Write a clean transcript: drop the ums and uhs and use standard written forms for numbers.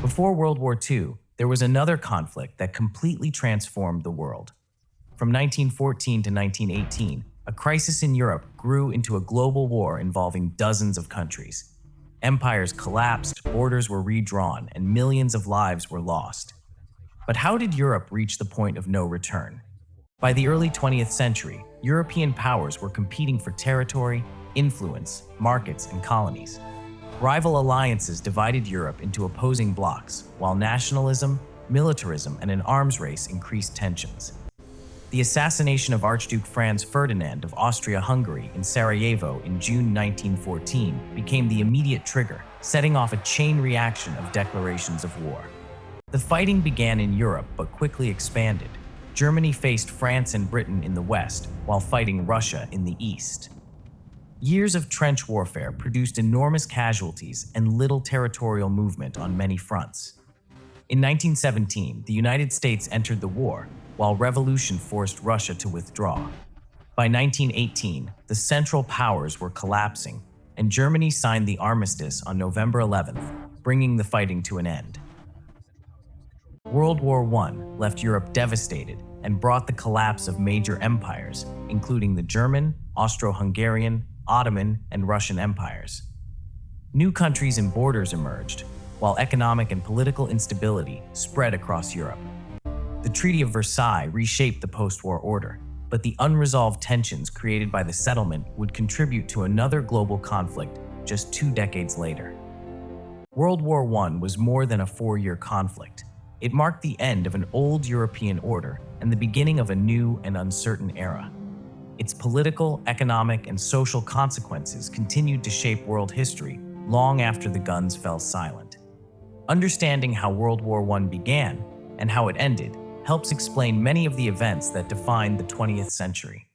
Before World War II, there was another conflict that completely transformed the world. From 1914 to 1918, a crisis in Europe grew into a global war involving dozens of countries. Empires collapsed, borders were redrawn, and millions of lives were lost. But how did Europe reach the point of no return? By the early 20th century, European powers were competing for territory, influence, markets, and colonies. Rival alliances divided Europe into opposing blocs, while nationalism, militarism, and an arms race increased tensions. The assassination of Archduke Franz Ferdinand of Austria-Hungary in Sarajevo in June 1914 became the immediate trigger, setting off a chain reaction of declarations of war. The fighting began in Europe but quickly expanded. Germany faced France and Britain in the west, while fighting Russia in the east. Years of trench warfare produced enormous casualties and little territorial movement on many fronts. In 1917, the United States entered the war, while revolution forced Russia to withdraw. By 1918, the Central Powers were collapsing, and Germany signed the armistice on November 11th, bringing the fighting to an end. World War I left Europe devastated and brought the collapse of major empires, including the German, Austro-Hungarian, Ottoman, and Russian empires. New countries and borders emerged, while economic and political instability spread across Europe. The Treaty of Versailles reshaped the post-war order, but the unresolved tensions created by the settlement would contribute to another global conflict just 2 decades later. World War I was more than a 4-year conflict. It marked the end of an old European order and the beginning of a new and uncertain era. Its political, economic, and social consequences continued to shape world history long after the guns fell silent. Understanding how World War I began and how it ended helps explain many of the events that defined the 20th century.